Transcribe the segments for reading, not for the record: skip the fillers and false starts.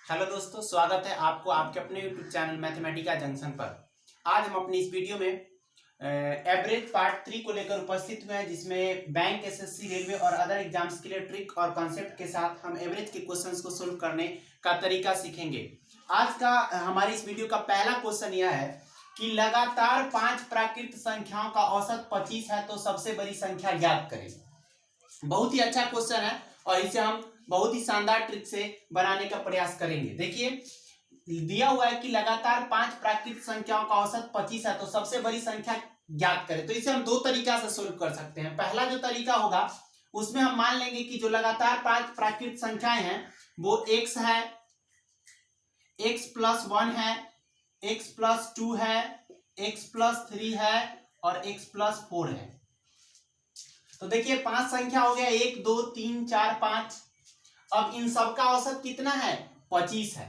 Hello दोस्तों, स्वागत है आपको आपके अपने यूट्यूब चैनल मैथमेटिका जंक्शन पर। आज हम अपनी इस वीडियो में एवरेज पार्ट 3 को लेकर उपस्थित हुए हैं, जिसमें बैंक, एसएससी, रेलवे और अदर एग्जाम्स के लिए ट्रिक और कॉन्सेप्ट के साथ हम एवरेज के क्वेश्चंस को सोल्व करने का तरीका सीखेंगे। आज का हमारी इस वीडियो का पहला क्वेश्चन यह है कि लगातार 5 प्राकृत संख्याओं का औसत 25 है, तो सबसे बड़ी संख्या ज्ञात करें। बहुत ही अच्छा क्वेश्चन है और इसे हम बहुत ही शानदार ट्रिक से बनाने का प्रयास करेंगे। देखिए, दिया हुआ है कि लगातार 5 प्राकृत संख्याओं का औसत 25 है, तो सबसे बड़ी संख्या ज्ञात करें। तो इसे हम दो तरीका से सोल्व कर सकते हैं। पहला जो तरीका होगा उसमें हम मान लेंगे कि जो लगातार 5 प्राकृत संख्याएं हैं वो x है, x+1 है, x+2 है, x+3 है और x+4 है। तो देखिए 5 संख्या हो गया, 1 2 3 4 5। अब इन सब का औसत कितना है? 25 है।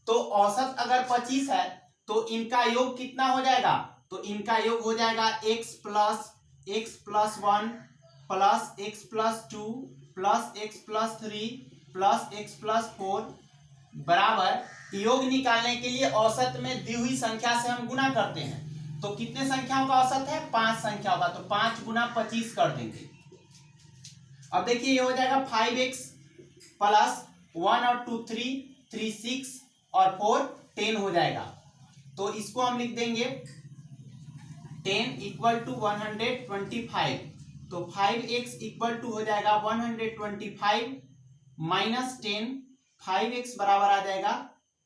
तो औसत अगर 25 है तो इनका योग कितना हो जाएगा? तो इनका योग हो जाएगा x+1 plus x+2 plus x+3 plus x+4 बराबर योग निकालने के लिए औसत में दी हुई संख्या से हम गुना करते हैं। तो कितने संख्याओं का औसत है? 5 संख्याओं का। तो 5 गुना 25 कर देंगे। अब देखिए ये हो जाएगा 5x प्लस 1 और 2 3 3 6 और 4 10 हो जाएगा। तो इसको हम लिख देंगे 10 इक्वल टू 125। तो 5x इक्वल टू हो जाएगा 125 माइनस 10। 5x बराबर आ जाएगा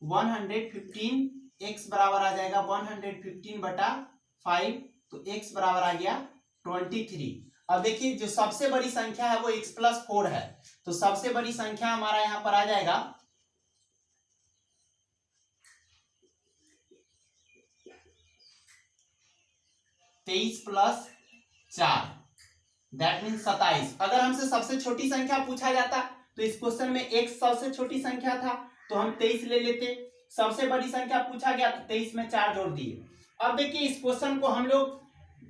115, x बराबर आ जाएगा 115 बटा 5। तो x बराबर आ गया 23। अब देखिए जो सबसे बड़ी संख्या है वो x+4 है। तो सबसे बड़ी संख्या हमारा यहां पर आ जाएगा 23 + 4, दैट मीन्स 27। अगर हमसे सबसे छोटी संख्या पूछा जाता तो इस क्वेश्चन में x सबसे छोटी संख्या था तो हम 23 ले लेते। सबसे बड़ी संख्या पूछा गया तो 23 में 4 जोड़ दिए। अब देखिए इस क्वेश्चन को हम लोग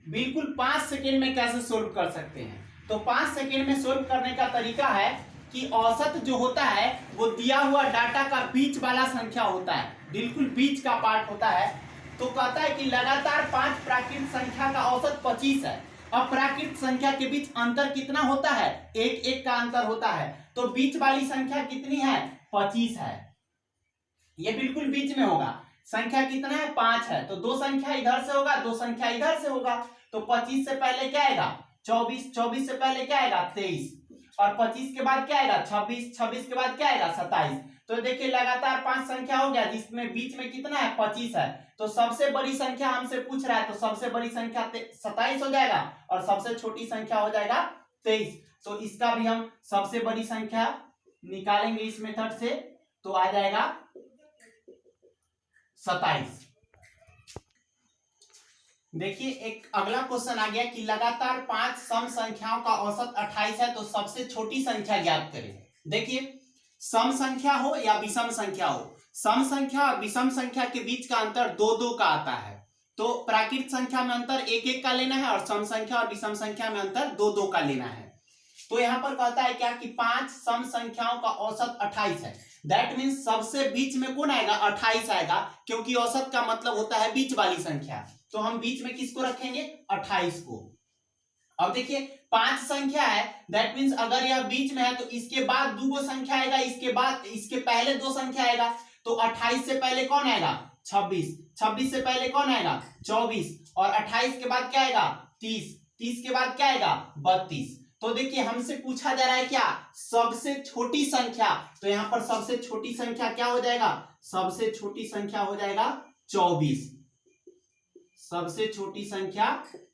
बिल्कुल 5 सेकेंड में कैसे सोल्व कर सकते हैं। तो 5 सेकेंड में सोल्व करने का तरीका है कि औसत जो होता है वो दिया हुआ डाटा का बीच वाला संख्या होता है, बिल्कुल बीच का पार्ट होता है। तो कहता है कि लगातार 5 प्राकृत संख्या का औसत 25 है। अब प्राकृत संख्या के बीच अंतर कितना होता है? 1 का अंतर होता है। तो बीच वाली संख्या कितनी है? 25 है। ये बिल्कुल बीच में होगा। संख्या कितना है? 5 है। तो दो संख्या इधर से होगा, दो संख्या इधर से होगा। तो 25 से पहले क्या आएगा? 24, 24 से पहले क्या आएगा? 23 और 25 के बाद क्या आएगा? 26, 26 के बाद क्या आएगा? 27। तो देखिए लगातार 5 संख्या हो गया जिसमें बीच में कितना है? 25 है। तो सबसे बड़ी संख्या हमसे पूछ रहा है, तो सबसे बड़ी संख्या 27 हो जाएगा और सबसे छोटी संख्या हो जाएगा 23। तो इसका भी हम सबसे बड़ी संख्या निकालेंगे इस मेथड से, तो आ जाएगा 27। देखिए एक अगला क्वेश्चन आ गया कि लगातार 5 सम संख्याओं का औसत 28 है, तो सबसे छोटी संख्या ज्ञात करें। देखिए सम संख्या हो या विषम संख्या हो, सम संख्या और विषम संख्या के बीच का अंतर 2 का आता है। तो प्राकृत संख्या में अंतर 1 का लेना है और सम संख्या और विषम संख्या में अंतर 2 का लेना है। तो यहां पर कहता है क्या कि 5 सम संख्याओं का औसत 28 है। दैट मीन्स सबसे बीच में कौन आएगा? 28 आएगा, क्योंकि औसत का मतलब होता है बीच वाली संख्या। तो हम बीच में किसको रखेंगे? 28 को। अब देखिए 5 संख्या है, दैट मीन्स अगर यह बीच में है तो इसके बाद 2 संख्या आएगा, इसके बाद इसके पहले 2 संख्या आएगा। तो 28 से पहले कौन आएगा? 26, 26 से पहले कौन आएगा? 24 और 28 के बाद क्या आएगा? 30, 30 के बाद क्या आएगा? 32। तो देखिए हमसे पूछा जा रहा है क्या? सबसे छोटी संख्या। तो यहां पर सबसे छोटी संख्या क्या हो जाएगा? सबसे छोटी संख्या हो जाएगा 24। सबसे छोटी संख्या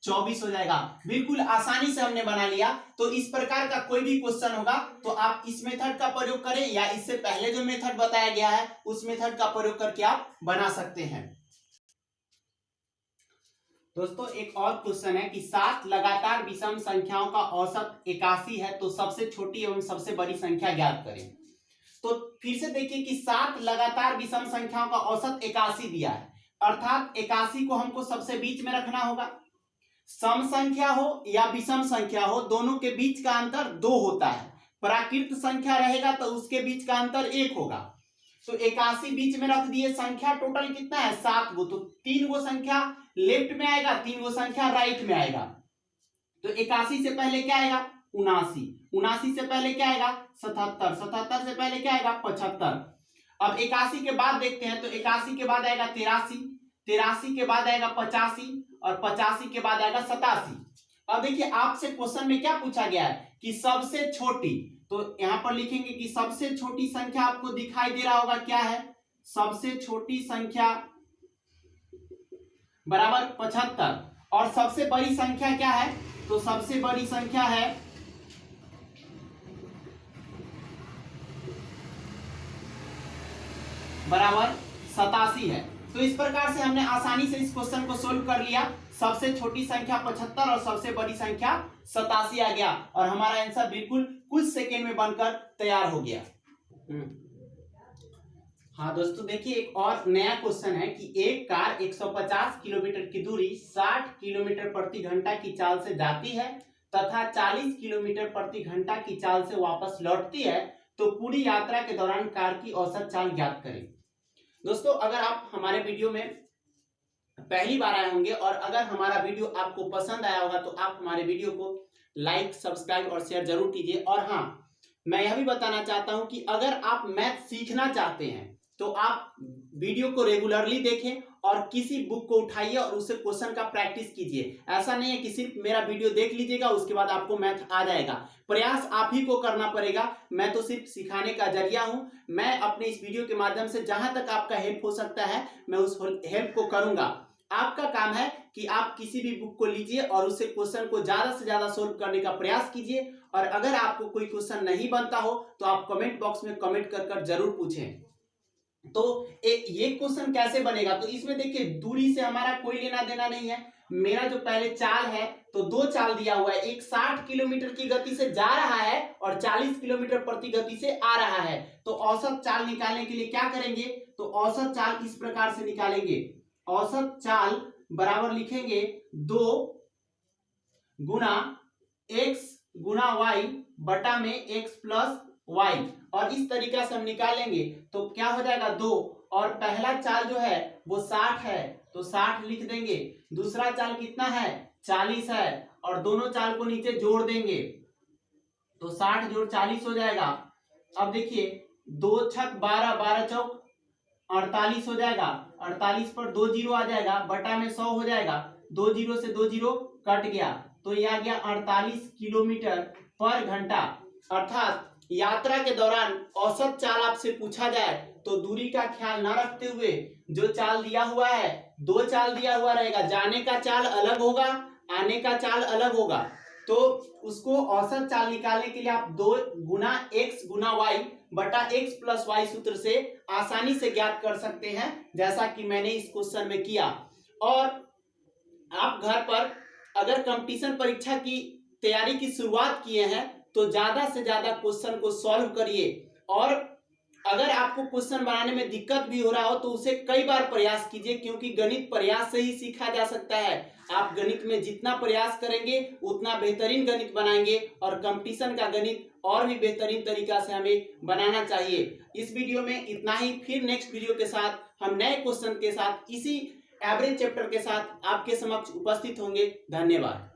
24 हो जाएगा। बिल्कुल आसानी से हमने बना लिया। तो इस प्रकार का कोई भी क्वेश्चन होगा तो आप इस मेथड का प्रयोग करें या इससे पहले जो मेथड बताया गया है उस मेथड का प्रयोग करके आप बना सकते हैं। दोस्तों एक और क्वेश्चन है कि 7 लगातार विषम संख्याओं का औसत 81 है, तो सबसे छोटी एवं सबसे बड़ी संख्या ज्ञात करें। तो फिर से देखिए कि 7 लगातार विषम संख्याओं का औसत 81 दिया है, अर्थात 81 को हमको सबसे बीच में रखना होगा। सम संख्या हो या विषम संख्या हो, दोनों के बीच का अंतर 2 होता है। प्राकृत संख्या रहेगा तो उसके बीच का अंतर 1 होगा। तो 81 बीच में रख दिए, संख्या टोटल कितना है 7 गो, तो 3 गो संख्या लेफ्ट में आएगा, 3 गो संख्या राइट में आएगा। तो 81 से पहले क्या आएगा 79, 79 से पहले क्या आएगा 77, 77 से पहले क्या आएगा 75। अब 81 के बाद देखते हैं, तो 81 के बाद आएगा 83, 83 के बाद आएगा 85 और 85 के बाद आएगा 87। अब देखिए आपसे क्वेश्चन में क्या पूछा गया है कि सबसे छोटी, तो यहां पर लिखेंगे कि सबसे छोटी संख्या आपको दिखाई दे रहा होगा क्या है, सबसे छोटी संख्या बराबर 75 और सबसे बड़ी संख्या क्या है, तो सबसे बड़ी संख्या है बराबर 87 है। तो इस प्रकार से हमने आसानी से इस क्वेश्चन को सोल्व कर लिया। सबसे छोटी संख्या 75 और सबसे बड़ी संख्या 87 आ गया और हमारा आंसर बिल्कुल कुछ सेकेंड में बनकर तैयार हो गया। हाँ दोस्तों देखिए एक और नया क्वेश्चन है कि एक कार 150 किलोमीटर की दूरी 60 किलोमीटर प्रति घंटा की चाल से जाती है तथा 40 किलोमीटर प्रति घंटा की चाल से वापस लौटती है, तो पूरी यात्रा के दौरान कार की औसत चाल ज्ञात करें। दोस्तों अगर आप हमारे वीडियो में पहली बार आए होंगे और अगर हमारा वीडियो आपको पसंद आया होगा तो आप हमारे वीडियो को लाइक, सब्सक्राइब और शेयर जरूर कीजिए। और हाँ, मैं यह भी बताना चाहता हूं कि अगर आप मैथ सीखना चाहते हैं तो आप वीडियो को रेगुलरली देखें और किसी बुक को उठाइए और उससे क्वेश्चन का प्रैक्टिस कीजिए। ऐसा नहीं है कि सिर्फ मेरा वीडियो देख लीजिएगा उसके बाद आपको मैथ आ जाएगा, प्रयास आप ही को करना पड़ेगा। मैं तो सिर्फ सिखाने का जरिया हूं। मैं अपने इस वीडियो के माध्यम से जहां तक आपका हेल्प हो सकता है मैं उस हेल्प को करूंगा। आपका काम है कि आप किसी भी बुक को लीजिए और उससे क्वेश्चन को ज्यादा से ज्यादा सोल्व करने का प्रयास कीजिए। और अगर आपको कोई क्वेश्चन नहीं बनता हो तो आप कमेंट बॉक्स में कमेंट कर जरूर पूछें। तो ये क्वेश्चन कैसे बनेगा, तो इसमें देखिए दूरी से हमारा कोई लेना देना नहीं है। मेरा जो पहले चाल है तो दो चाल दिया हुआ है, एक 60 किलोमीटर की गति से जा रहा है और 40 किलोमीटर प्रति गति से आ रहा है। तो औसत चाल निकालने के लिए क्या करेंगे, तो औसत चाल इस प्रकार से निकालेंगे। औसत चाल बराबर लिखेंगे 2 गुना x गुना y बटा में x प्लस y, और इस तरीका से हम निकालेंगे तो क्या हो जाएगा 2, और पहला चाल जो है वो 60 है तो 60 लिख देंगे, दूसरा चाल कितना है 40 है और दोनों चाल को नीचे जोड़ देंगे तो 60 जोड़ 40 हो जाएगा। अब देखिए 2 छक 12, 12 चौक 48 हो जाएगा, 48 पर 2 जीरो आ जाएगा, बटा में 100 हो जाएगा, 2 जीरो से 2 जीरो कट गया तो ये आ गया 48 किलोमीटर पर घंटा। अर्थात यात्रा के दौरान औसत चाल आपसे पूछा जाए तो दूरी का ख्याल न रखते हुए जो चाल दिया हुआ है, 2 चाल दिया हुआ रहेगा, जाने का चाल अलग होगा, आने का चाल अलग होगा, तो उसको औसत चाल निकालने के लिए आप 2 गुना x गुना y बटा x प्लस y सूत्र से आसानी से ज्ञात कर सकते हैं, जैसा कि मैंने इस क्वेश्चन में किया। और आप घर पर अगर कंपटीशन परीक्षा की तैयारी की शुरुआत किए हैं तो ज्यादा से ज्यादा क्वेश्चन को सॉल्व करिए, और अगर आपको क्वेश्चन बनाने में दिक्कत भी हो रहा हो तो उसे कई बार प्रयास कीजिए, क्योंकि गणित प्रयास से ही सीखा जा सकता है। आप गणित में जितना प्रयास करेंगे उतना बेहतरीन गणित बनाएंगे और कंपटीशन का गणित और भी बेहतरीन तरीका से हमें बनाना चाहिए। इस वीडियो में इतना ही, फिर नेक्स्ट वीडियो के साथ हम नए क्वेश्चन के साथ इसी एवरेज चैप्टर के साथ आपके समक्ष उपस्थित होंगे। धन्यवाद।